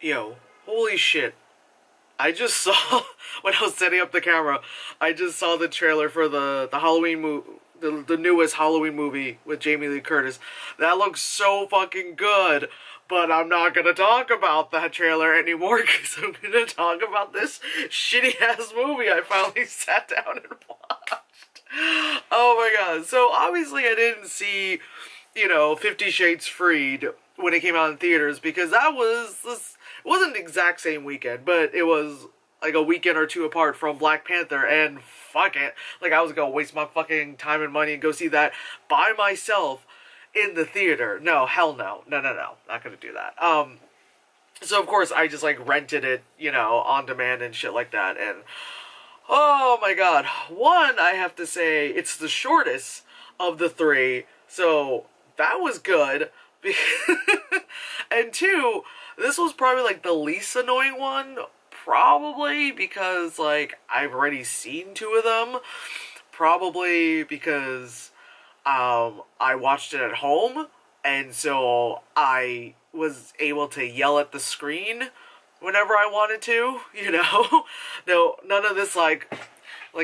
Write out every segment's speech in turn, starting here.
Yo, holy shit. I just saw, when I was setting up the camera, I just saw the trailer for the Halloween movie, the newest Halloween movie with Jamie Lee Curtis. That looks so fucking good. But I'm not gonna talk about that trailer anymore because I'm gonna talk about this shitty ass movie I finally sat down and watched. Oh my god. So obviously I didn't see, 50 Shades Freed when it came out in theaters because that was this. It wasn't the exact same weekend, but it was like a weekend or two apart from Black Panther, and fuck it. Like, I was gonna waste my fucking time and money and go see that by myself in the theater. No, hell no. No, no, no. Not gonna do that. So of course I just like rented it, on demand and shit like that, and oh my god. One, I have to say, it's the shortest of the three, so that was good. And two, this was probably like the least annoying one, probably because like I've already seen two of them. Probably because I watched it at home, and so I was able to yell at the screen whenever I wanted to, No, none of this like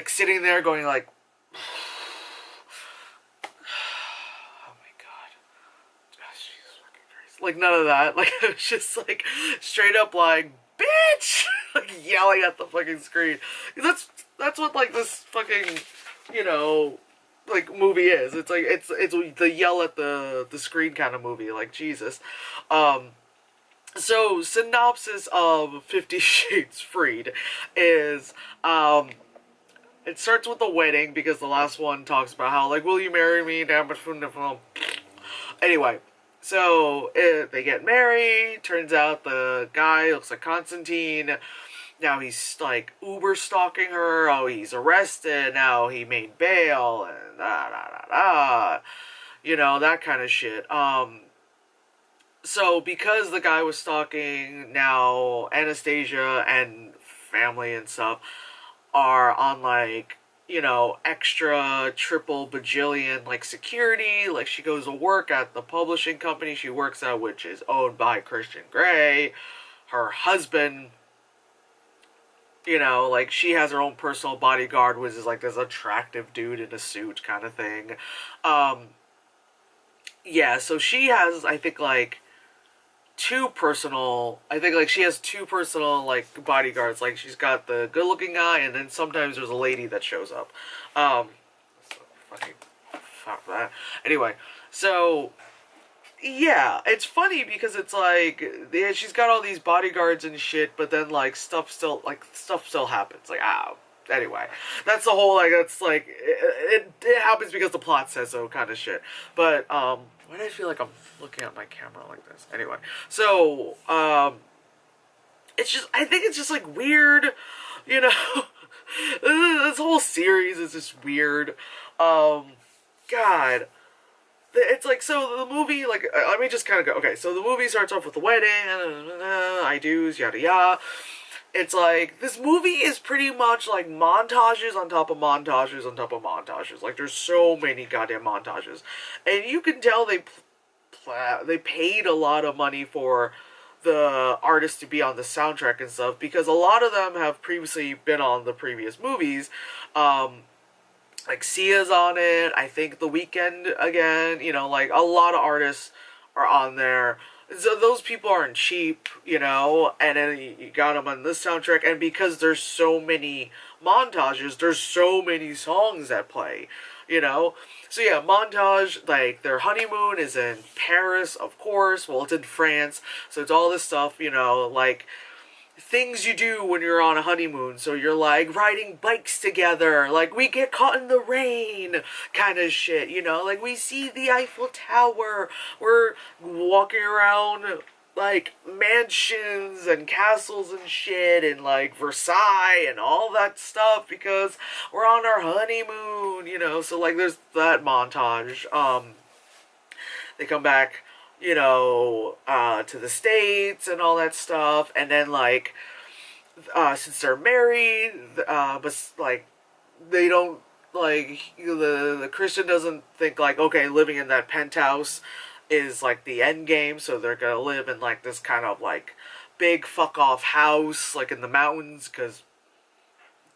sitting there going like, oh my god, oh, Jesus fucking Christ, like none of that. Like it was just like straight up like, bitch, like yelling at the fucking screen. That's what like this fucking, you know, like movie is. It's like it's the yell at the screen kind of movie. Like Jesus. So synopsis of 50 Shades Freed is it starts with the wedding because the last one talks about how like, will you marry me? Anyway, so they get married. Turns out the guy looks like Constantine. Now he's like Uber stalking her. Oh, he's arrested. Now he made bail and da da da da. That kind of shit. So because the guy was stalking, now Anastasia and family and stuff are on like, extra triple bajillion like security. Like she goes to work at the publishing company she works at, which is owned by Christian Grey. Her husband, like she has her own personal bodyguard, which is like this attractive dude in a suit kind of thing. Yeah, so she has, I think, like she has two personal like bodyguards. Like she's got the good looking guy, and then sometimes there's a lady that shows up. So fucking fuck that. Anyway, so yeah, it's funny because it's like she's got all these bodyguards and shit, but then like stuff still happens. Like anyway, that's the whole like that's like it happens because the plot says so kind of shit. But why do I feel like I'm looking at my camera like this? Anyway, so it's just I think it's just like weird, you know. This whole series is just weird. God. It's like, so the movie, like, let me just kind of go, okay, so the movie starts off with the wedding, I do's, yada yada. It's like, this movie is pretty much like montages on top of montages on top of montages. Like, there's so many goddamn montages. And you can tell they paid a lot of money for the artists to be on the soundtrack and stuff, because a lot of them have previously been on the previous movies. Like Sia's on it, I think The Weeknd again, like a lot of artists are on there. So those people aren't cheap, and then you got them on this soundtrack, and because there's so many montages, there's so many songs that play, So yeah, montage, like their honeymoon is in Paris, of course, well it's in France, so it's all this stuff, like things you do when you're on a honeymoon. So you're like riding bikes together, like we get caught in the rain kind of shit, like we see the Eiffel Tower, we're walking around like mansions and castles and shit and like Versailles and all that stuff because we're on our honeymoon, so like there's that montage. They come back, to the States and all that stuff, and then like since they're married, but like they don't like the Christian doesn't think like, okay, living in that penthouse is like the end game, so they're gonna live in like this kind of like big fuck off house like in the mountains because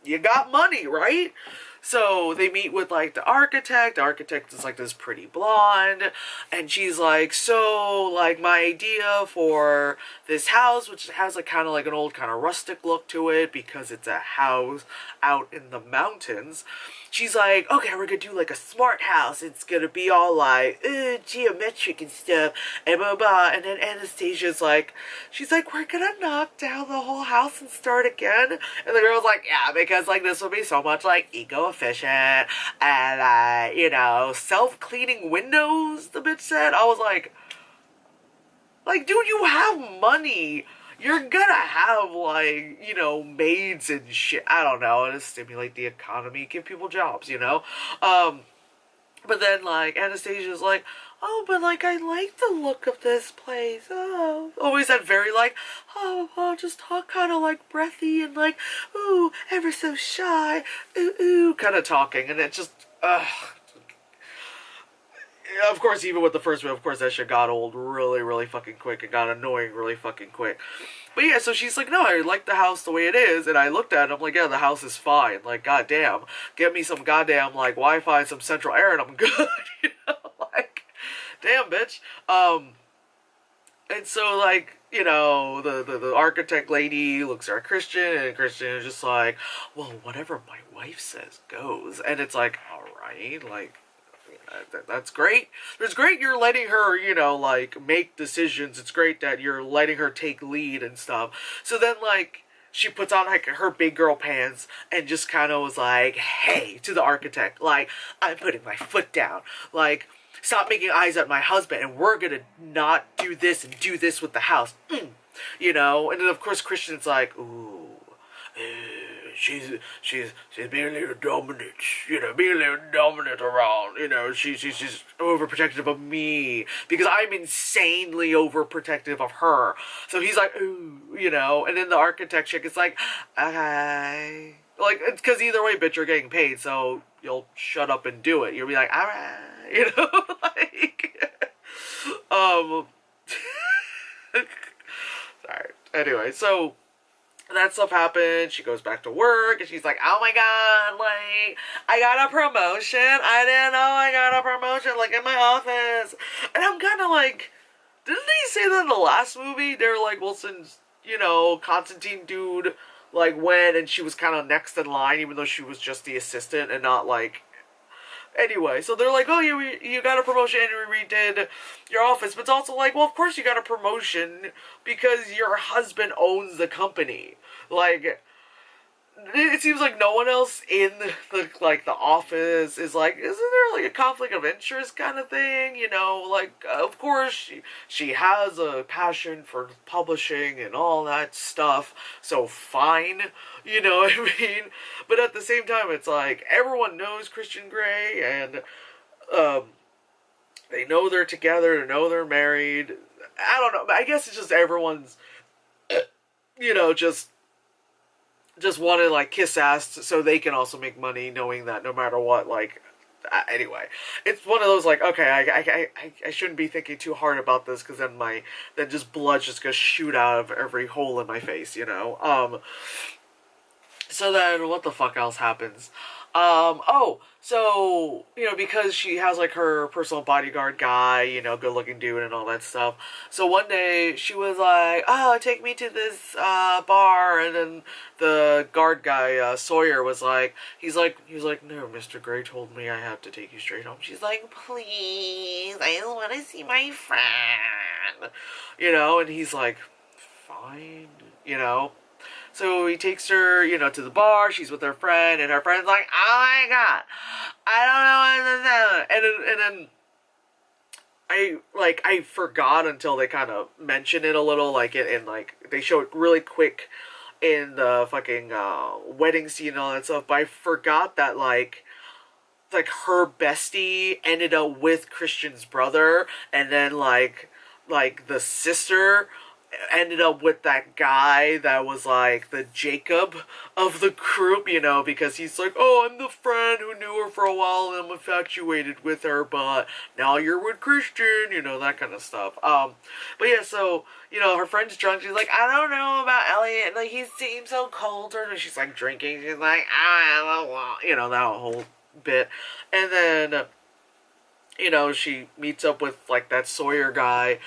you got money, right? So they meet with like the architect. The architect is like this pretty blonde, and she's like, so like my idea for this house, which has like kind of like an old kind of rustic look to it because it's a house out in the mountains. She's like, okay, we're gonna do like a smart house. It's gonna be all like geometric and stuff, and blah blah. And then Anastasia's like, she's like, we're gonna knock down the whole house and start again. And the girl's like, yeah, because like this will be so much like eco efficient and you know, self-cleaning windows, the bitch said. I was like, dude, you have money. You're gonna have, like, you know, maids and shit. I don't know, to stimulate the economy, give people jobs, you know? But then, like, Anastasia's like, oh, but, like, I like the look of this place. Oh. Always that very, like, oh, just talk kind of, like, breathy and, like, ooh, ever so shy, ooh, kind of talking. And it just, of course, even with the first one, of course, that shit got old really, really fucking quick and got annoying really fucking quick. But yeah, so she's like, no, I like the house the way it is. And I looked at it, I'm like, yeah, the house is fine. Like, goddamn, get me some goddamn, like, Wi-Fi and some central air and I'm good. You know, like, damn, bitch. And so, like, you know, the architect lady looks at Christian, and Christian is just like, well, whatever my wife says goes. And it's like, all right, like, that's great. It's great you're letting her, you know, like, make decisions. It's great that you're letting her take lead and stuff. So then, like, she puts on, like, her big girl pants and just kind of was like, hey, to the architect, like, I'm putting my foot down. Like, stop making eyes at my husband, and we're gonna not do this and do this with the house. You know? And then, of course, Christian's like, ooh, she's being a little dominant, you know, being a little dominant around, you know, she's overprotective of me, because I'm insanely overprotective of her. So he's like, ooh, you know, and then the architect chick is like, okay. Like, because either way, bitch, you're getting paid, so you'll shut up and do it. You'll be like, alright, you know, like, sorry. Anyway, so that stuff happened. She goes back to work, and she's like, oh my god, like, I got a promotion. I didn't know I got a promotion, like, in my office. And I'm kind of like, didn't they say that in the last movie? They were like, Wilson's, you know, Constantine dude, like, went, and she was kind of next in line, even though she was just the assistant and not, like... Anyway, so they're like, oh, you got a promotion and you redid your office. But it's also like, well, of course you got a promotion because your husband owns the company. Like, it seems like no one else in the office is like, isn't there like a conflict of interest kind of thing? You know, like, of course she has a passion for publishing and all that stuff, so fine, you know what I mean? But at the same time, it's like, everyone knows Christian Grey, and they know they're together, they know they're married. I don't know, I guess it's just everyone's, you know, just want to, like, kiss ass so they can also make money, knowing that no matter what, like, anyway. It's one of those, like, okay, I shouldn't be thinking too hard about this, because then just blood's just gonna shoot out of every hole in my face, you know? So then, what the fuck else happens? So, you know, because she has, like, her personal bodyguard guy, you know, good-looking dude and all that stuff. So one day, she was like, oh, take me to this, bar, and then the guard guy, Sawyer, was like, he was like, no, Mr. Grey told me I have to take you straight home. She's like, please, I just want to see my friend, you know, and he's like, fine, you know. So he takes her, you know, to the bar. She's with her friend, and her friend's like, oh my god, I don't know what to do. And then I forgot until they kind of mention it a little, like, like, they show it really quick in the fucking, wedding scene and all that stuff, but I forgot that, like, her bestie ended up with Christian's brother, and then, like, the sister ended up with that guy that was like the Jacob of the group, you know, because he's like, oh, I'm the friend who knew her for a while and I'm infatuated with her, but now you're with Christian, you know, that kind of stuff. But yeah, so, you know, her friend's drunk. She's like, I don't know about Elliot. Like, he seems so cold. And she's like drinking. She's like, you know, that whole bit. And then, you know, she meets up with like that Sawyer guy.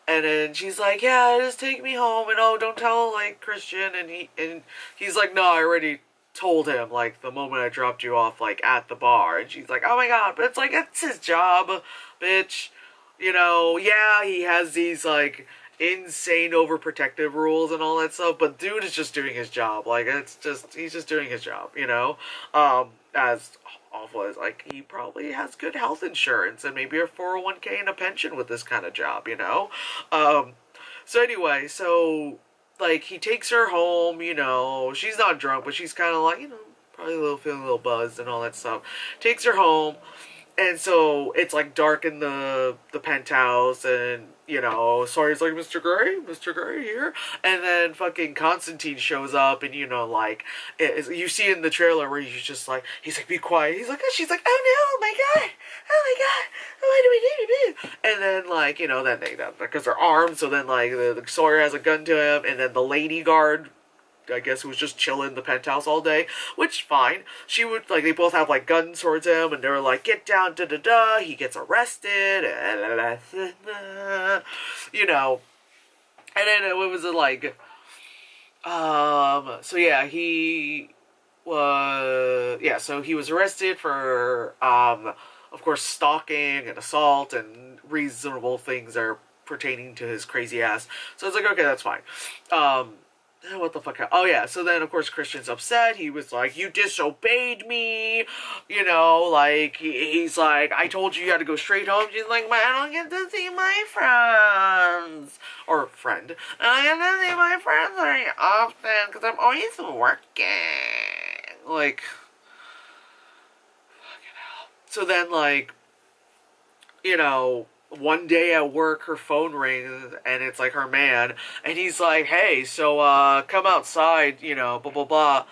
And then she's like, yeah, just take me home, and oh, don't tell, like, Christian, and he's like, no, I already told him, like, the moment I dropped you off, like, at the bar, and she's like, oh my god, but it's like, it's his job, bitch, you know, yeah, he has these, like, insane overprotective rules and all that stuff, but dude is just doing his job, like, he's just doing his job, you know, as awful as, like, he probably has good health insurance and maybe a 401k and a pension with this kind of job, you know? So anyway, so, like, he takes her home, you know, she's not drunk, but she's kind of like, you know, probably feeling a little buzzed and all that stuff. Takes her home, and so it's like dark in the penthouse, and you know, Sawyer's like, Mr. Gray here, and then fucking Constantine shows up, and you know, like you see in the trailer where he's just like, he's like, be quiet. He's like, she's like, oh no, oh my god, what do we do? And then like, you know, then they because they're armed, so then like the Sawyer has a gun to him, and then the lady guard, I guess, who was just chilling in the penthouse all day, which, fine. She would, like, they both have, like, guns towards him, and they're like, get down, da-da-da, he gets arrested, you know, and then it was, like, so yeah, so he was arrested for, of course, stalking and assault and reasonable things are pertaining to his crazy ass, so it's like, okay, that's fine, what the fuck? Oh yeah, so then of course Christian's upset. He was like, you disobeyed me, you know, like, he's like, I told you had to go straight home. She's like, but I don't get to see my friends. Or friend. I don't get to see my friends very often, because I'm always working. Like, fucking hell. So then, like, you know, one day at work, her phone rings, and it's, like, her man, and he's like, hey, so, come outside, you know, blah, blah, blah,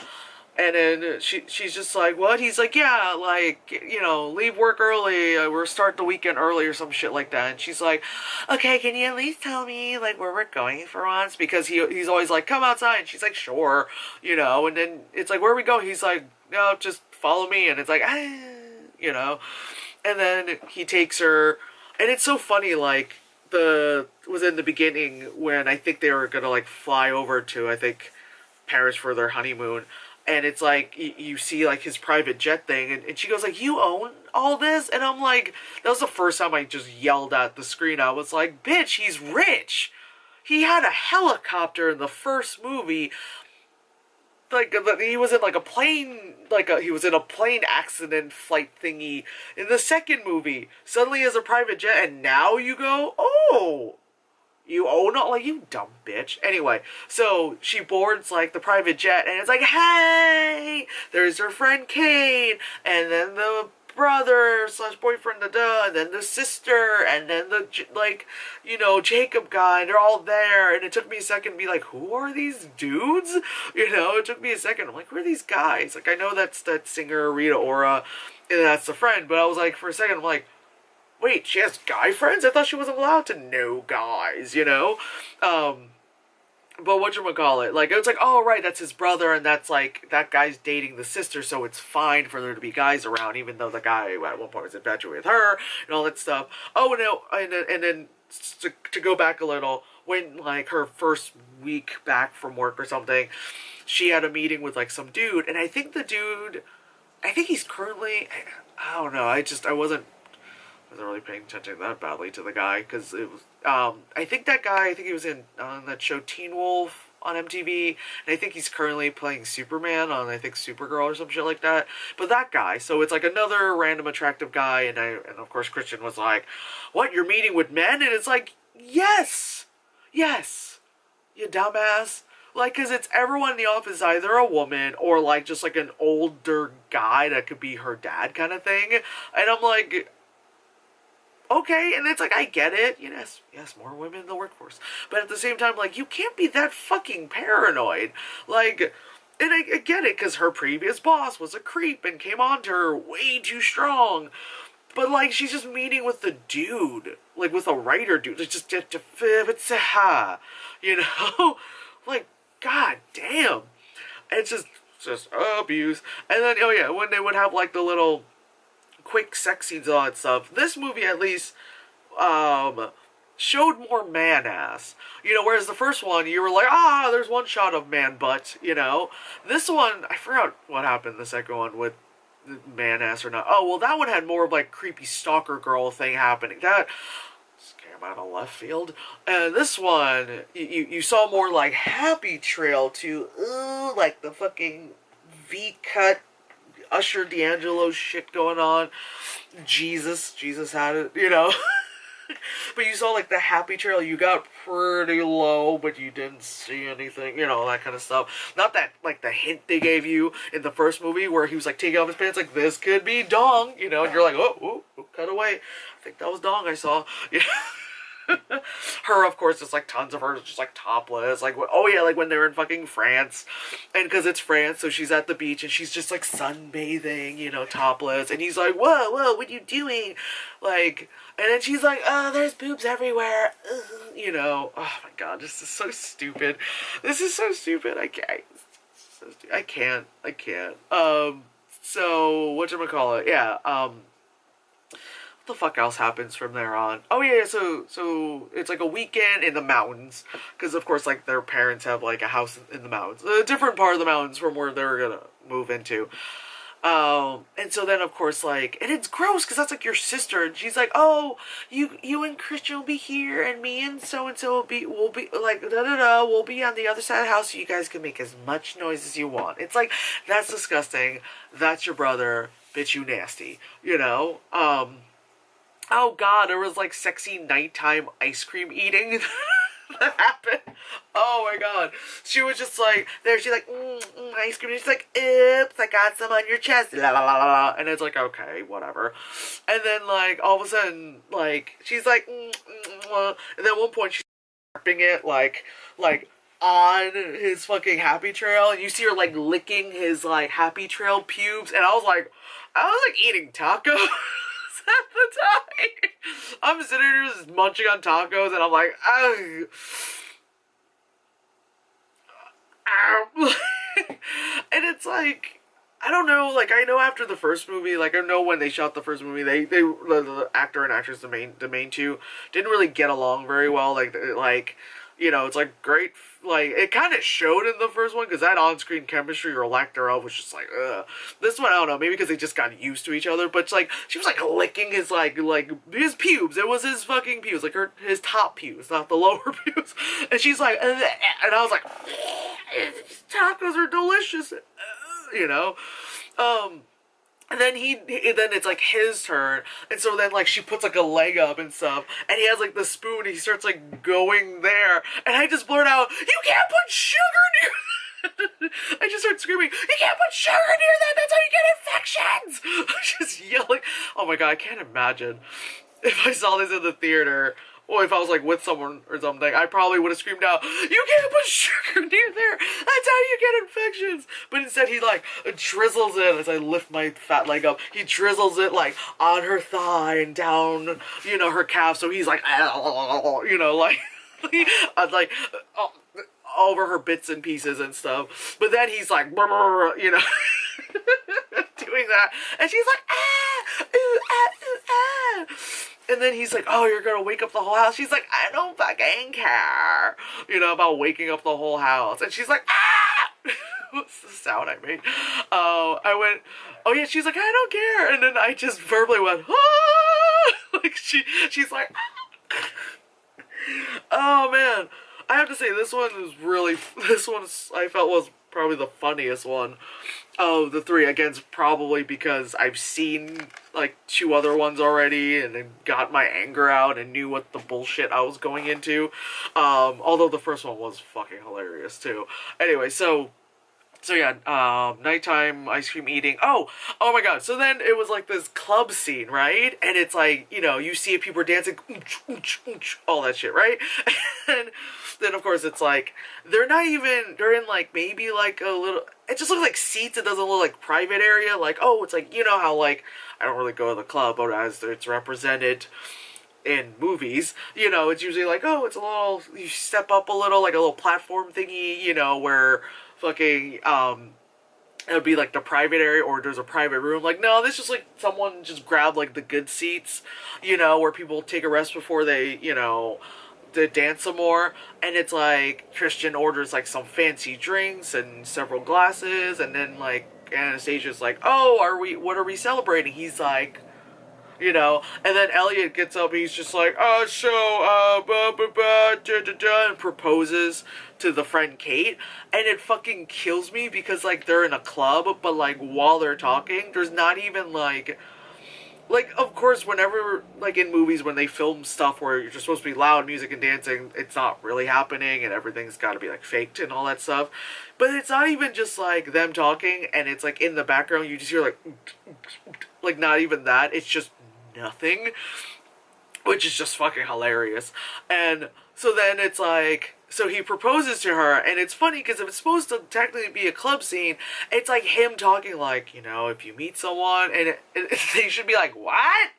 and then she's just like, what? He's like, yeah, like, you know, leave work early, we're start the weekend early, or some shit like that, and she's like, okay, can you at least tell me, like, where we're going for once, because he's always like, come outside, and she's like, sure, you know, and then it's like, where are we going? He's like, no, just follow me, and it's like, you know, and then he takes her. And it's so funny, like, was in the beginning when I think they were gonna, like, fly over to, I think, Paris for their honeymoon. And it's like, you see, like, his private jet thing, and she goes, like, you own all this? And I'm like, that was the first time I just yelled at the screen. I was like, bitch, he's rich! He had a helicopter in the first movie. Like, he was in, like, a plane, like, he was in a plane accident flight thingy in the second movie. Suddenly has a private jet, and now you go, oh, you own it? Like, you dumb bitch. Anyway, so she boards, like, the private jet, and it's like, hey, there's her friend Kane, and then the brother slash boyfriend, and then the sister, and then the, like, you know, Jacob guy, and they're all there, and it took me a second to be like, who are these dudes? You know, it took me a second, I'm like, who are these guys? Like, I know that's that singer, Rita Ora, and that's the friend, but I was like, for a second, I'm like, wait, she has guy friends? I thought she wasn't allowed to know guys, you know? But whatchamacallit, like, it's like, oh, right, that's his brother, and that's, like, that guy's dating the sister, so it's fine for there to be guys around, even though the guy at one point was infatuated with her, and all that stuff. Oh, no, and then to go back a little, when, like, her first week back from work or something, she had a meeting with, like, some dude, and I think the dude, I think he's currently, I don't know, I wasn't really paying attention that badly to the guy, because it was, I think he was in, on that show Teen Wolf on MTV, and I think he's currently playing Superman on, I think, Supergirl or some shit like that, but that guy, so it's like another random attractive guy, and of course Christian was like, what, you're meeting with men? And it's like, yes, you dumbass. Like, because it's everyone in the office, either a woman or, like, just, like, an older guy that could be her dad kind of thing. And I'm like, okay, and it's like, I get it, yes, more women in the workforce, but at the same time, like, you can't be that fucking paranoid, like, and I get it, because her previous boss was a creep and came on to her way too strong, but, like, she's just meeting with the dude, like, with a writer dude, it's just, you know, like, god damn, it's just abuse, and then, oh yeah, when they would have, like, the little quick sex scenes and all that stuff, this movie at least showed more man ass, whereas the first one you were like, there's one shot of man butt, this one I forgot what happened the second one with man ass or not. Oh well, that one had more of like creepy stalker girl thing happening, that came out of left field, and this one you saw more like Happy Trail to like the fucking V-cut Usher D'Angelo shit going on. Jesus had it, But you saw, like, the Happy Trail, you got pretty low, but you didn't see anything, that kind of stuff. Not that, like, the hint they gave you in the first movie where he was, like, taking off his pants, like, this could be dong, and you're like, oh, cut away. I think that was dong I saw. Her, of course, just like tons of her just like topless, like, oh yeah, like when they're in fucking France, and because it's France, so she's at the beach and she's just like sunbathing, topless, and he's like, whoa, what are you doing, like, and then she's like, oh, there's boobs everywhere, oh my god, this is so stupid, I can't. So whatchamacallit, yeah, what the fuck else happens from there on? Oh yeah, so it's like a weekend in the mountains, because of course, like, their parents have like a house in the mountains, a different part of the mountains from where they're gonna move into. And so then of course, like, and it's gross because that's like your sister, and she's like, oh, you and Christian will be here, and me and so will be like we'll be on the other side of the house, so you guys can make as much noise as you want. It's like, that's disgusting. That's your brother, bitch, you nasty, Oh god, there was like sexy nighttime ice cream eating that happened. Oh my god. She was just like, she's like, ice cream. And she's like, oops, I got some on your chest. La la la la la. And it's like, okay, whatever. And then, like, all of a sudden, like, she's like, and then at one point she's harping it, like, on his fucking Happy Trail. And you see her, like, licking his, like, Happy Trail pubes. And I was like eating tacos. At the time, I'm sitting here just munching on tacos, and I'm like, ow. And it's like, I don't know, like, I know after the first movie, like, I know when they shot the first movie, the actor and actress, the main two, didn't really get along very well, like, it's like great, like, it kind of showed in the first one, because that on-screen chemistry or lack thereof was just like, ugh. This one, I don't know, maybe because they just got used to each other, but it's like, she was like licking his, like, his pubes, it was his fucking pubes, like, his top pubes, not the lower pubes, and she's like, and I was like, tacos are delicious, and then then it's like his turn, and so then, like, she puts like a leg up and stuff, and he has like the spoon, and he starts like going there, and I just blurt out, you can't put sugar near I just start screaming, you can't put sugar near that, that's how you get infections. I'm just yelling, oh my god, I can't imagine if I saw this in the theater, or if I was like with someone or something, I probably would have screamed out, you can't put sugar near there, that's how you get infections. But instead he like drizzles it, as I lift my fat leg up, he drizzles it like on her thigh and down, her calf, so he's like, like, like, over her bits and pieces and stuff. But then he's like, doing that, and she's like, ooh, ooh, ah. And then he's like, oh, you're gonna wake up the whole house. She's like, I don't fucking care, about waking up the whole house. And she's like, ah. What's the sound I made? I went, oh yeah. She's like, I don't care. And then I just verbally went, ah. Like she's like, ah. Oh man, I have to say, this one I felt was probably the funniest one of the three. Again, probably because I've seen like two other ones already and then got my anger out and knew what the bullshit I was going into. Although the first one was fucking hilarious too. Anyway, so So yeah, nighttime ice cream eating. Oh my god. So then it was like this club scene, right? And it's like, you know, you see people are dancing, all that shit, right? And then of course it's like, they're in like maybe like a little, it just looks like seats. It doesn't look like private area. Like, oh, it's like, you know how like, I don't really go to the club, but as it's represented in movies, you know, it's usually like, oh, it's a little, you step up a little, like a little platform thingy, you know, where fucking, it would be like the private area or there's a private room. Like, no, this just like someone just grabbed like the good seats, you know, where people take a rest before they, you know, to dance some more. And it's like Christian orders like some fancy drinks and several glasses, and then like Anastasia's like, oh, what are we celebrating? He's like, you know, and then Elliot gets up and he's just like, and proposes to the friend Kate, and it fucking kills me because, like, they're in a club, but, like, while they're talking, there's not even, like, of course, whenever, like, in movies, when they film stuff where you're just supposed to be loud music and dancing, it's not really happening, and everything's gotta be, like, faked and all that stuff, but it's not even just, like, them talking, and it's, like, in the background, you just hear, like, not even that, it's just nothing, which is just fucking hilarious. And so then it's like, so he proposes to her, and it's funny because if it's supposed to technically be a club scene, it's like him talking like, you know, if you meet someone, and they should be like, what?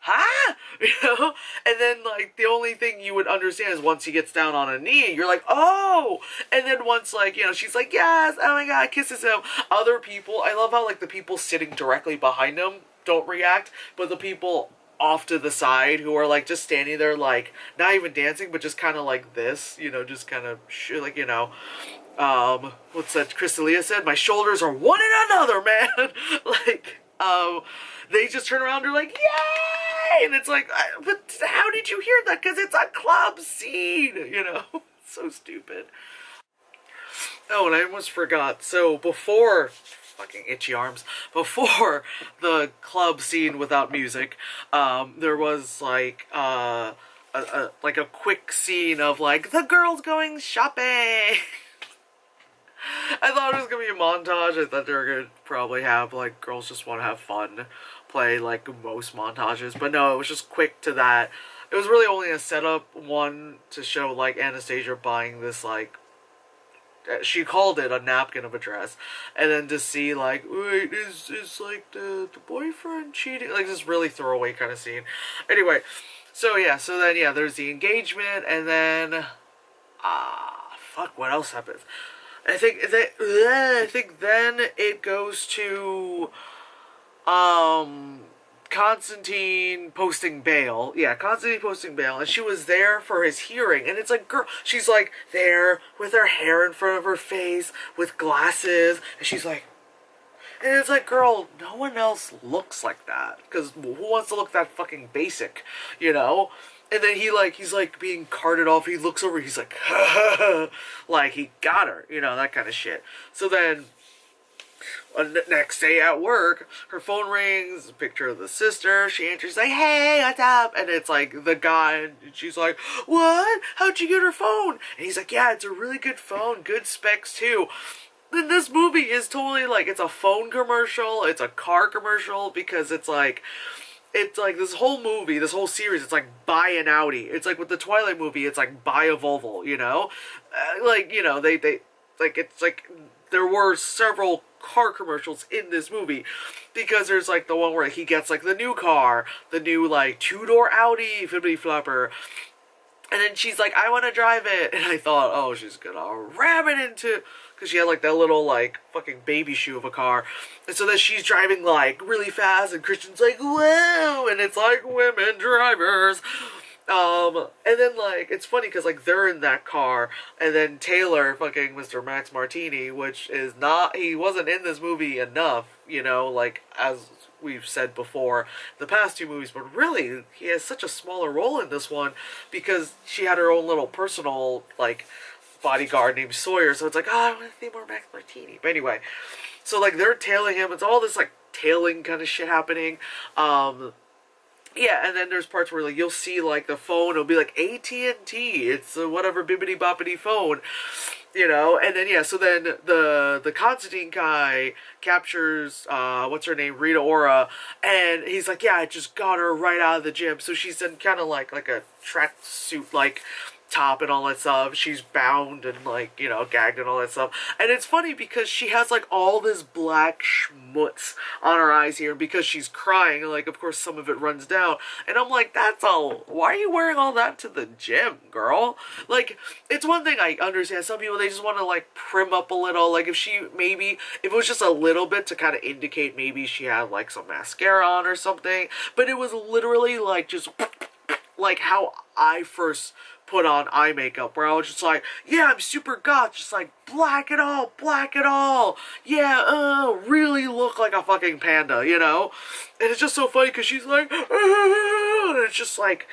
Huh? You know? And then, like, the only thing you would understand is once he gets down on a knee, you're like, oh! And then once, like, you know, she's like, yes, oh my god, kisses him. Other people, I love how, like, the people sitting directly behind him don't react, but the people off to the side who are like just standing there, like not even dancing, but just kind of like this, you know, just kind of like, you know, what's that Chris D'Elia said, my shoulders are one and another, man. Like, they just turn around and are like, yay, and it's like, but how did you hear that? Because it's a club scene, you know. So stupid. Oh, and I almost forgot, so before fucking itchy arms, before the club scene without music, there was like like a quick scene of like the girls going shopping. I thought it was gonna be a montage. I thought they were gonna probably have like girls just want to have fun, play like most montages, but no, it was just quick to that. It was really only a setup one to show like Anastasia buying this, like, she called it a napkin of a dress, and then to see like, wait, is like the boyfriend cheating, like this really throwaway kind of scene. Anyway, so yeah, so then yeah, there's the engagement, and then fuck, what else happens? I think then it goes to Constantine posting bail. Yeah, Constantine posting bail, and she was there for his hearing, and it's like, girl, she's like there with her hair in front of her face, with glasses, and she's like, and it's like, girl, no one else looks like that, because who wants to look that fucking basic, you know? And then he's like being carted off, he looks over, he's like, like he got her, you know, that kind of shit. So then, next day at work, her phone rings, a picture of the sister, she answers like, hey, what's up? And it's like the guy, and she's like, what? How'd you get her phone? And he's like, yeah, it's a really good phone, good specs too. Then this movie is totally like, it's a phone commercial, it's a car commercial, because it's like this whole movie, this whole series, it's like buy an Audi. It's like with the Twilight movie, it's like buy a Volvo, you know? Like, you know, they like, it's like, there were several car commercials in this movie, because there's like the one where he gets like the new car, the new like 2-door Audi flippity flopper, and then she's like, I want to drive it, and I thought, oh, she's gonna ram it into, because she had like that little like fucking baby shoe of a car, and so then she's driving like really fast, and Christian's like, whoa, and it's like women drivers. And then, like, it's funny because, like, they're in that car, and then Taylor, fucking Mr. Max Martini, which is not, he wasn't in this movie enough, you know, like, as we've said before, the past two movies, but really, he has such a smaller role in this one, because she had her own little personal, like, bodyguard named Sawyer, so it's like, I want to see more Max Martini. But anyway, so, like, they're tailing him, it's all this, like, tailing kind of shit happening, yeah, and then there's parts where, like, you'll see, like, the phone, it'll be, like, AT&T, it's a whatever bibbity-boppity phone, you know. And then yeah, so then the Constantine guy captures what's her name, Rita Ora, and he's like, yeah, I just got her right out of the gym. So she's in kind of like a tracksuit like top and all that stuff. She's bound and like, you know, gagged and all that stuff. And it's funny because she has like all this black schmutz on her eyes here, and because she's crying, like of course some of it runs down. And I'm like, that's all, why are you wearing all that to the gym, girl? Like, it's one thing I understand, some people, they just want to like prim up a little, like if she maybe, if it was just a little bit to kind of indicate maybe she had like some mascara on or something, but it was literally like just like how I first put on eye makeup, where I was just like, yeah, I'm super goth, just like black it all, black it all, yeah, really look like a fucking panda, you know? And it's just so funny because she's like, and it's just like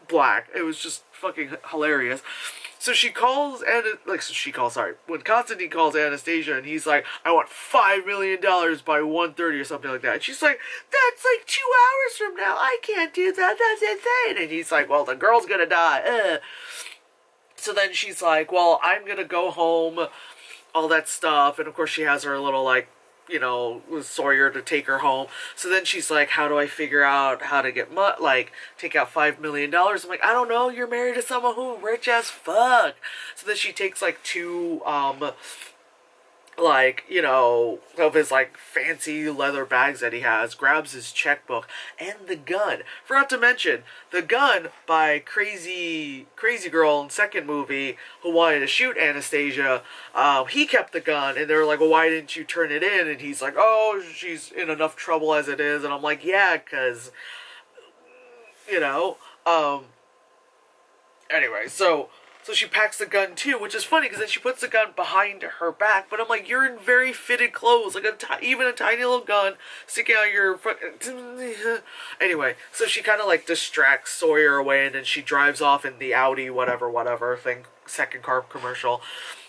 black. It was just fucking hilarious. So she calls, when Constantine calls Anastasia, and he's like, I want $5 million by 1:30 or something like that. And she's like, that's like 2 hours from now. I can't do that. That's insane. And he's like, well, the girl's gonna die. So then she's like, well, I'm gonna go home, all that stuff. And of course she has her little, like, you know, with Sawyer to take her home. So then she's like, how do I figure out how to get, take out $5 million? I'm like, I don't know, you're married to someone who rich as fuck. So then she takes, like, two, like, you know, of his, like, fancy leather bags that he has, grabs his checkbook and the gun. Forgot to mention, the gun by Crazy Girl in second movie, who wanted to shoot Anastasia, he kept the gun, and they were like, well, why didn't you turn it in? And he's like, oh, she's in enough trouble as it is. And I'm like, yeah, because, you know, anyway, so she packs the gun too, which is funny because then she puts the gun behind her back. But I'm like, you're in very fitted clothes, like even a tiny little gun sticking out your anyway. So she kind of like distracts Sawyer away, and then she drives off in the Audi whatever thing, second car commercial.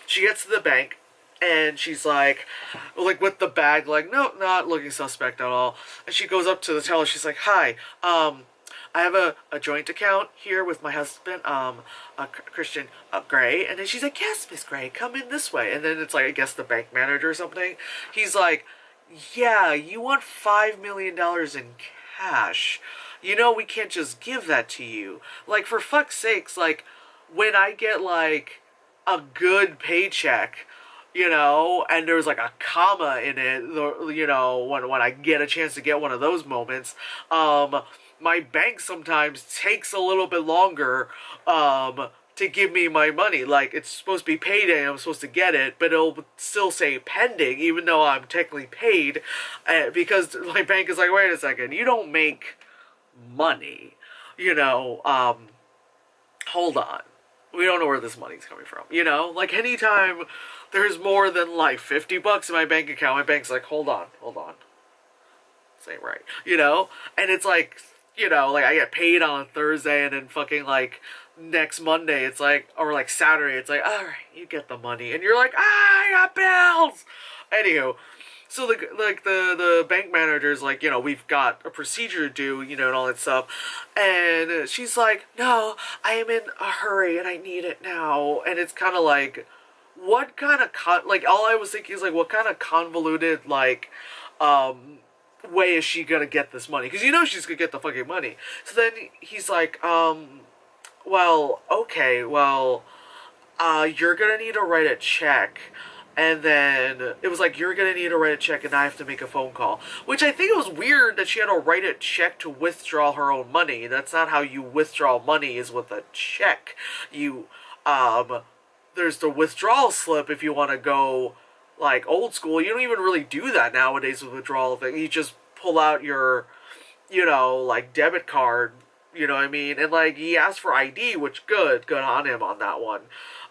She gets to the bank, and she's like with the bag, like, no, not looking suspect at all. And she goes up to the teller. She's like, hi, I have a joint account here with my husband, Christian Gray. And then she's like, yes, Miss Gray, come in this way. And then it's like, I guess the bank manager or something. He's like, yeah, you want $5 million in cash. You know, we can't just give that to you. Like, for fuck's sakes, like, when I get, like, a good paycheck, you know, and there's like a comma in it, you know, when I get a chance to get one of those moments, my bank sometimes takes a little bit longer to give me my money. Like, it's supposed to be payday, I'm supposed to get it, but it'll still say pending, even though I'm technically paid, because my bank is like, wait a second, you don't make money, you know, hold on. We don't know where this money's coming from, you know? Like, anytime there's more than, like, $50 in my bank account, my bank's like, hold on. This ain't right, you know? And it's like, you know, like, I get paid on Thursday, and then fucking, like, next Monday, it's like, or, like, Saturday, it's like, alright, you get the money. And you're like, I got bills! Anywho, so, the bank manager's like, you know, we've got a procedure to do, you know, and all that stuff. And she's like, no, I am in a hurry, and I need it now. And it's kind of like, what kind of, like, all I was thinking is, like, what kind of convoluted, like, way is she gonna get this money? Because you know she's gonna get the fucking money. So then he's like, well, okay, well, you're gonna need to write a check. And then it was like, you're gonna need to write a check, and I have to make a phone call. Which I think it was weird that she had to write a check to withdraw her own money. That's not how you withdraw money, is with a check. You, there's the withdrawal slip if you want to go, like, old school. You don't even really do that nowadays with withdrawal thing. You just pull out your, you know, like, debit card, you know what I mean? And, like, he asked for ID, which good on him on that one.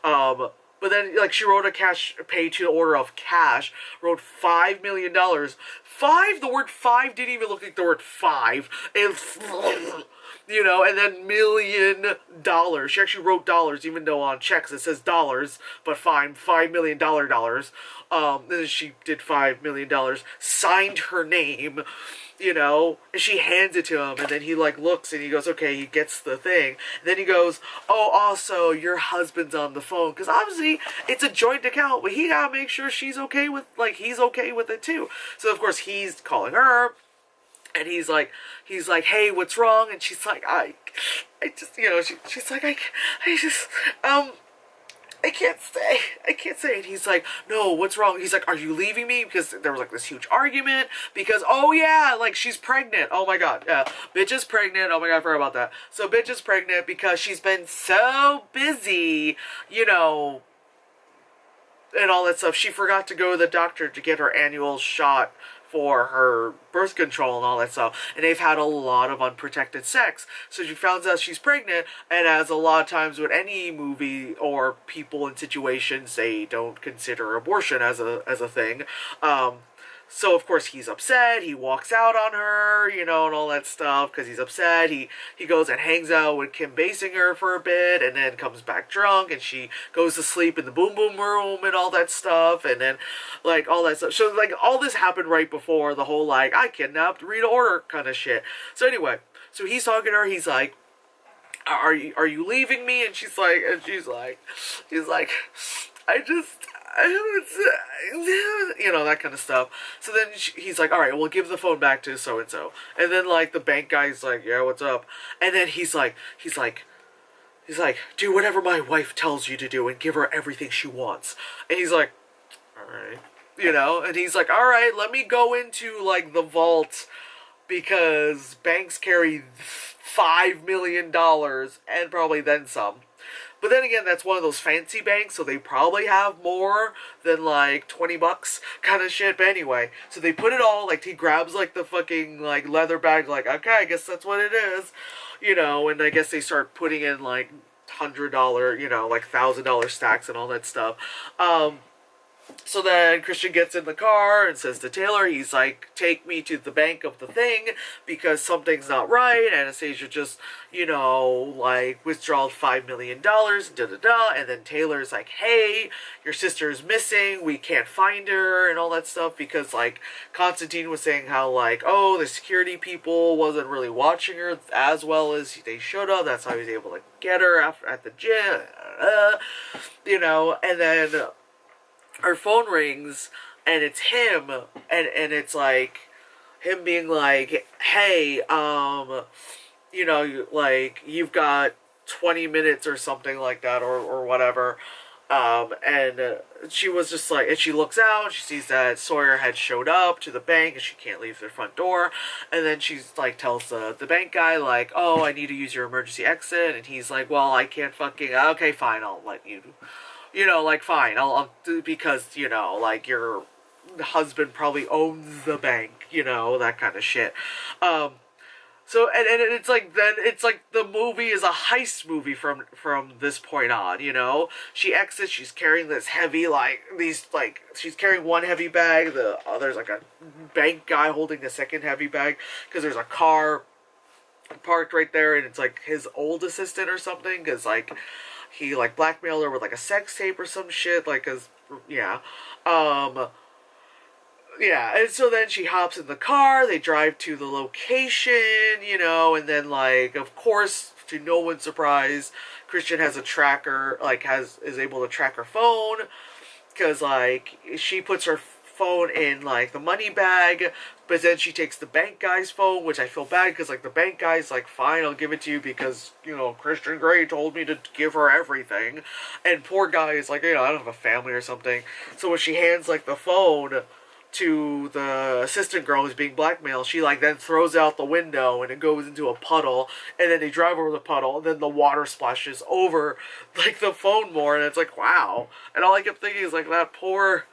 But then, like, she wrote a cash pay to the order of cash, wrote $5 million. The word five didn't even look like the word five. you know, and then $1,000,000. She actually wrote dollars, even though on checks it says dollars, but fine, $5 million. Then she did $5 million, signed her name, you know, and she hands it to him, and then he like looks and he goes, okay, he gets the thing. And then he goes, oh, also your husband's on the phone, because obviously it's a joint account, but he gotta make sure she's okay with, like, he's okay with it too. So of course he's calling her, and he's like, hey, what's wrong? And she's like, I just, you know, she's like, I just, I can't stay. I can't stay. And he's like, no, what's wrong? He's like, are you leaving me? Because there was like this huge argument because, oh yeah, like she's pregnant. Oh my God. Yeah. Bitch is pregnant. Oh my God, I forgot about that. So bitch is pregnant because she's been so busy, you know, and all that stuff. She forgot to go to the doctor to get her annual shot for her birth control and all that stuff, and they've had a lot of unprotected sex. So she finds out she's pregnant, and as a lot of times with any movie or people in situations, they don't consider abortion as a thing. So of course he's upset. He walks out on her, you know, and all that stuff because he's upset. He goes and hangs out with Kim Basinger for a bit, and then comes back drunk, and she goes to sleep in the boom boom room and all that stuff, and then like all that stuff. So like all this happened right before the whole like I kidnapped Rita Ora kind of shit. So anyway, so he's talking to her. He's like, are you leaving me? And she's like, you know, that kind of stuff. So then he's like, all right, we'll give the phone back to so and so. And then like the bank guy's like, yeah, what's up? And then he's like, do whatever my wife tells you to do and give her everything she wants. And he's like, all right, you know. And he's like, all right, let me go into like the vault because banks carry $5 million and probably then some. But then again, that's one of those fancy banks, so they probably have more than like $20 kind of shit. But anyway, so they put it all, like, he grabs like the fucking like leather bag, like, okay, I guess that's what it is, you know. And I guess they start putting in like $100, you know, like $1,000 stacks and all that stuff. So then Christian gets in the car and says to Taylor, he's like, take me to the bank of the thing because something's not right. Anastasia just, you know, like withdrawed $5 million, da-da-da. And then Taylor's like, hey, your sister's missing. We can't find her and all that stuff because like Constantine was saying how like, oh, the security people wasn't really watching her as well as they should have. That's how he was able to get her at the gym, you know. And then her phone rings, and it's him, and it's like, him being like, hey, you know, like, you've got 20 minutes or something like that, or whatever, and she was just like, and she looks out, she sees that Sawyer had showed up to the bank, and she can't leave the front door, and then she's like, tells the bank guy, like, oh, I need to use your emergency exit, and he's like, well, I can't fucking, okay, fine, I'll let you, you know, like, fine, I'll do, because, you know, like, your husband probably owns the bank, you know, that kind of shit. So, and it's like, then, it's like, the movie is a heist movie from this point on, you know? She exits, she's carrying this heavy, like, she's carrying one heavy bag, the other's like a bank guy holding the second heavy bag, because there's a car parked right there, and it's like his old assistant or something, because, like, he, like, blackmailed her with, like, a sex tape or some shit, like, cause, yeah. Yeah, and so then she hops in the car, they drive to the location, you know, and then, like, of course, to no one's surprise, Christian has a tracker, like, is able to track her phone, because, like, she puts her phone in, like, the money bag, but then she takes the bank guy's phone, which I feel bad, because, like, the bank guy's like, fine, I'll give it to you, because, you know, Christian Grey told me to give her everything, and poor guy is like, you know, I don't have a family or something, so when she hands, like, the phone to the assistant girl who's being blackmailed, she, like, then throws out the window, and it goes into a puddle, and then they drive over the puddle, and then the water splashes over, like, the phone more, and it's like, wow, and all I kept thinking is, like, that poor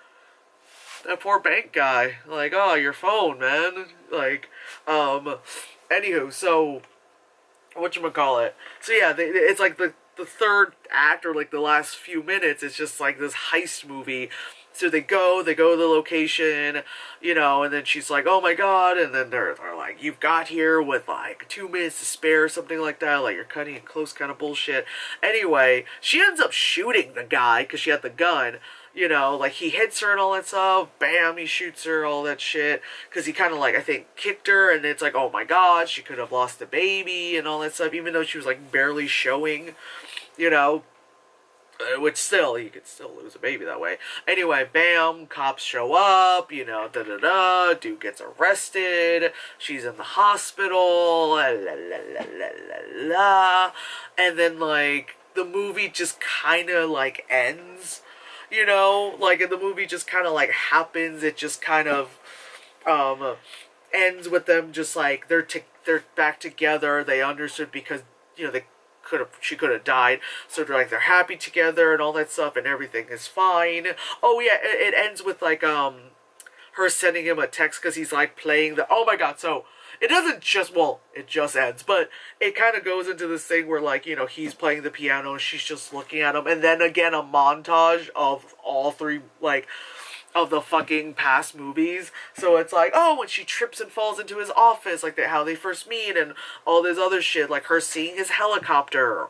bank guy, like, oh, your phone, man, like, anywho, so, whatchamacallit, so yeah, it's like the third act, or like the last few minutes, it's just like this heist movie So they go to the location, you know, and then she's like, oh my god, and then they're like, you've got here with like 2 minutes to spare, something like that, like you're cutting it close kind of bullshit. Anyway, she ends up shooting the guy because she had the gun, you know, like he hits her and all that stuff, bam, he shoots her, all that shit, because he kind of like, I think, kicked her, and it's like, oh my god, she could have lost the baby and all that stuff, even though she was like barely showing, you know. Which still, you could still lose a baby that way. Anyway, bam, cops show up, you know, da-da-da, dude gets arrested, she's in the hospital, la la la la la la, and then, like, the movie just kind of, like, ends, you know, like, and the movie just kind of, like, happens, it just kind of, ends with them just, like, they're back together, they understood because, you know, she could have died, so they're happy together and all that stuff, and everything is fine. Oh yeah, it ends with like her sending him a text because he's like playing the, oh my god, so it doesn't just, well, it just ends, but it kind of goes into this thing where, like, you know, he's playing the piano and she's just looking at him, and then again a montage of all three, like, of the fucking past movies. So it's like, oh, when she trips and falls into his office, like how they first meet, and all this other shit, like her seeing his helicopter.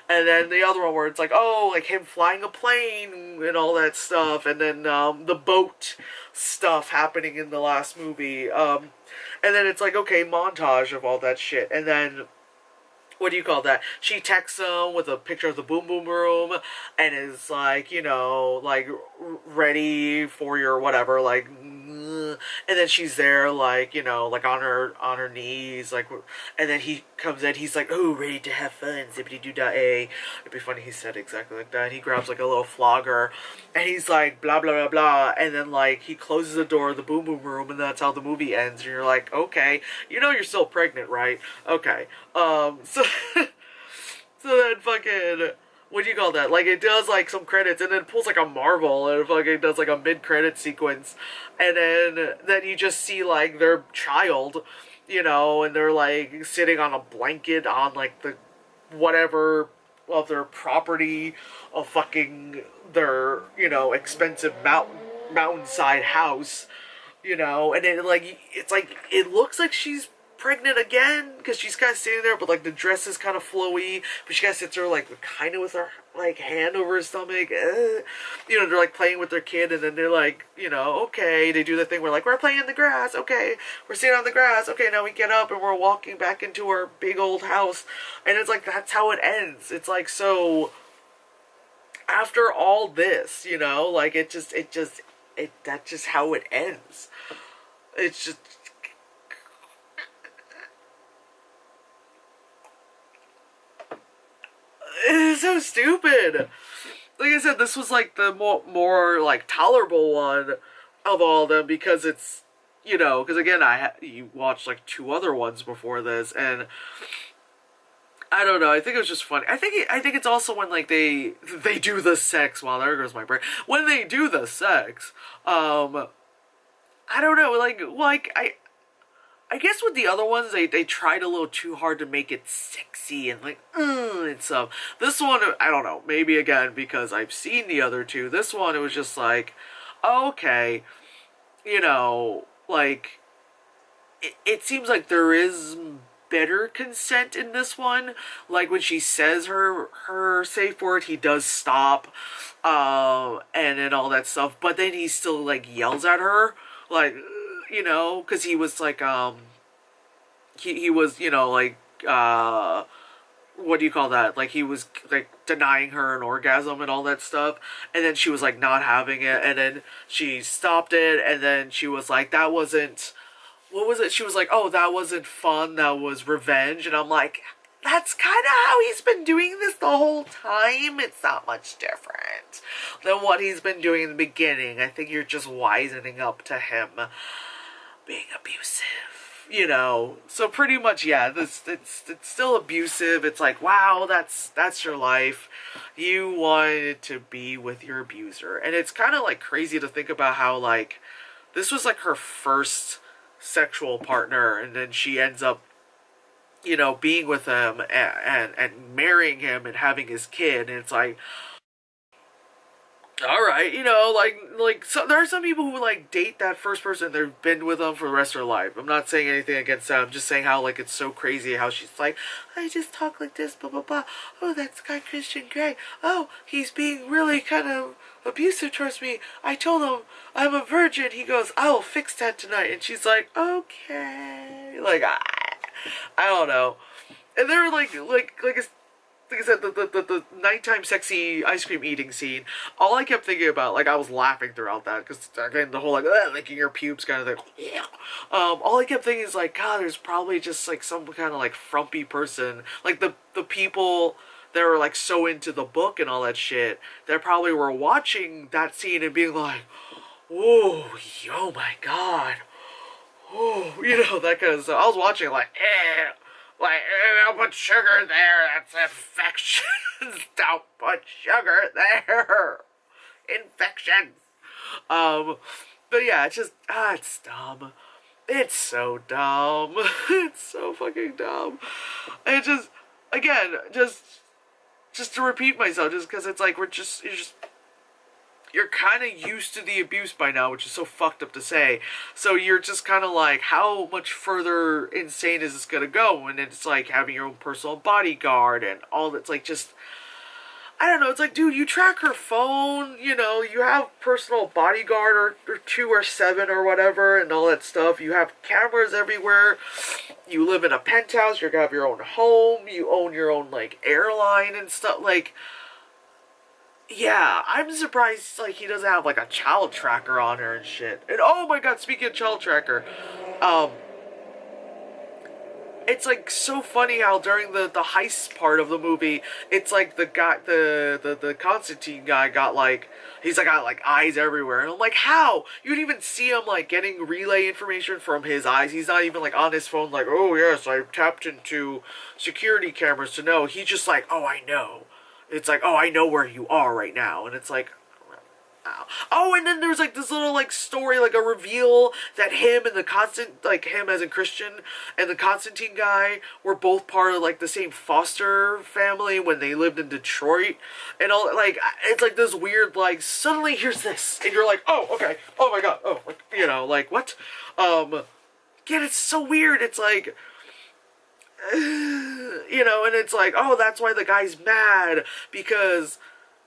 And then the other one where it's like, oh, like him flying a plane and all that stuff. And then the boat stuff happening in the last movie. And then it's like, okay, montage of all that shit. And then, what do you call that? She texts him with a picture of the Boom Boom Room and is like, you know, like ready for your whatever, like, and then she's there, like, you know, like on her knees, like, and then he comes in, he's like, oh, ready to have fun, zippity doo dah a. It'd be funny he said exactly like that. And he grabs like a little flogger, and he's like, blah blah blah blah, and then like he closes the door of the Boom Boom Room, and that's how the movie ends. And you're like, okay, you know you're still pregnant, right? Okay, so so then fucking, what do you call that? Like, it does, like, some credits, and then it pulls, like, a Marvel, and it fucking does, like, a mid-credit sequence, and then you just see, like, their child, you know, and they're, like, sitting on a blanket on, like, the whatever of their property of fucking their, you know, expensive mountainside house, you know, and it, like, it's, like, it looks like she's pregnant again, because she's kind of sitting there, but like the dress is kind of flowy, but she kind of sits there like kind of with her like hand over her stomach, you know, they're like playing with their kid, and then they're like, you know, okay, they do the thing where like, we're playing in the grass, okay, we're sitting on the grass, okay, now we get up and we're walking back into our big old house, and it's like, that's how it ends. It's like, so after all this, you know, like that's just how it ends. It's just, it's so stupid. Like I said, this was like the more like tolerable one of all of them, because it's, you know, because again, you watched like 2 other ones before this, and I don't know, I think it was just funny. I think it's also when like they do the sex. Wow, there goes my brain. When they do the sex, I don't know, like I guess with the other ones, they tried a little too hard to make it sexy and like, and stuff. This one, I don't know, maybe again, because I've seen the other 2, this one, it was just like, okay, you know, like, it seems like there is better consent in this one. Like, when she says her safe word, he does stop, and then all that stuff, but then he still, like, yells at her, like, you know, because he was like, he was, you know, like, what do you call that? Like, he was, like, denying her an orgasm and all that stuff, and then she was, like, not having it, and then she stopped it, and then she was like, that wasn't, what was it? She was like, oh, that wasn't fun, that was revenge, and I'm like, that's kind of how he's been doing this the whole time. It's not much different than what he's been doing in the beginning. I think you're just wisening up to him being abusive, you know. So pretty much, yeah, it's still abusive. It's like, wow, that's your life. You wanted to be with your abuser, and it's kind of like crazy to think about how like this was like her first sexual partner, and then she ends up, you know, being with him and marrying him and having his kid, and it's like, all right, you know, like so, there are some people who like date that first person, they've been with them for the rest of their life. I'm not saying anything against that. I'm just saying how like it's so crazy how she's like, I just talk like this, blah blah blah. Oh, that's guy Christian Grey. Oh, he's being really kind of abusive towards me. I told him I'm a virgin. He goes, I will fix that tonight. And she's like, okay, like I don't know. And they're like I said, the nighttime sexy ice cream eating scene, all I kept thinking about, like, I was laughing throughout that, because, again, the whole, like, licking your pubes kind of thing, yeah. All I kept thinking is, like, God, there's probably just, like, some kind of, like, frumpy person, like, the people that were, like, so into the book and all that shit, that probably were watching that scene and being like, oh, oh my God, oh, you know, that kind of stuff. I was watching, like, like, don't put sugar there, that's infections. Don't put sugar there. Infections. But yeah, it's just, it's dumb. It's so dumb. It's so fucking dumb. It just, again, just to repeat myself, just because it's like, you're kind of used to the abuse by now, which is so fucked up to say. So you're just kind of like, how much further insane is this gonna go? And it's like having your own personal bodyguard and all that's like just, I don't know, it's like, dude, you track her phone, you know, you have personal bodyguard or 2 or 7 or whatever and all that stuff. You have cameras everywhere. You live in a penthouse. You have your own home. You own your own, like, airline and stuff. Like, yeah, I'm surprised, like, he doesn't have, like, a child tracker on her and shit. And, oh my God, speaking of child tracker, it's, like, so funny how during the heist part of the movie, it's, like, the guy, the Constantine guy got, like, he's, like, got, like, eyes everywhere. And I'm like, how? You don't even see him, like, getting relay information from his eyes. He's not even, like, on his phone, like, oh, yes, I tapped into security cameras to know. He's just like, oh, I know. It's like, oh, I know where you are right now. And it's like, ow. Oh, and then there's like this little like story, like a reveal that him and like him as a Christian and the Constantine guy were both part of like the same foster family when they lived in Detroit. And all, like, it's like this weird, like, suddenly here's this. And you're like, oh, okay. Oh my God. Oh, like, you know, like, what? Yeah, it's so weird. It's like, you know, and it's like, oh, that's why the guy's mad, because,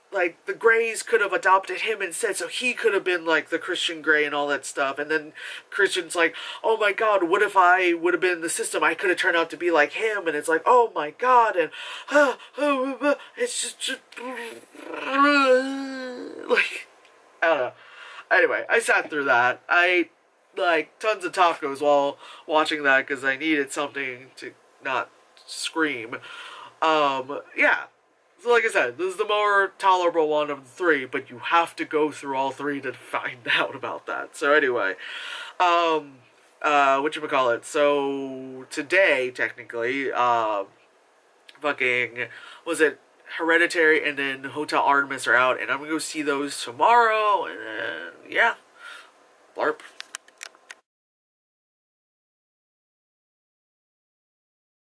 like, the Greys could have adopted him instead, so he could have been, like, the Christian Grey and all that stuff, and then Christian's like, oh my God, what if I would have been in the system, I could have turned out to be like him, and it's like, oh my God, and, it's just like, I don't know. Anyway, I sat through that. I ate, like, tons of tacos while watching that, because I needed something to not scream. Yeah. So like I said, this is the more tolerable one of the 3, but you have to go through all 3 to find out about that. So anyway, whatchamacallit, so today, technically, fucking, was it Hereditary and then Hotel Artemis are out, and I'm gonna go see those tomorrow, and then, yeah, LARP.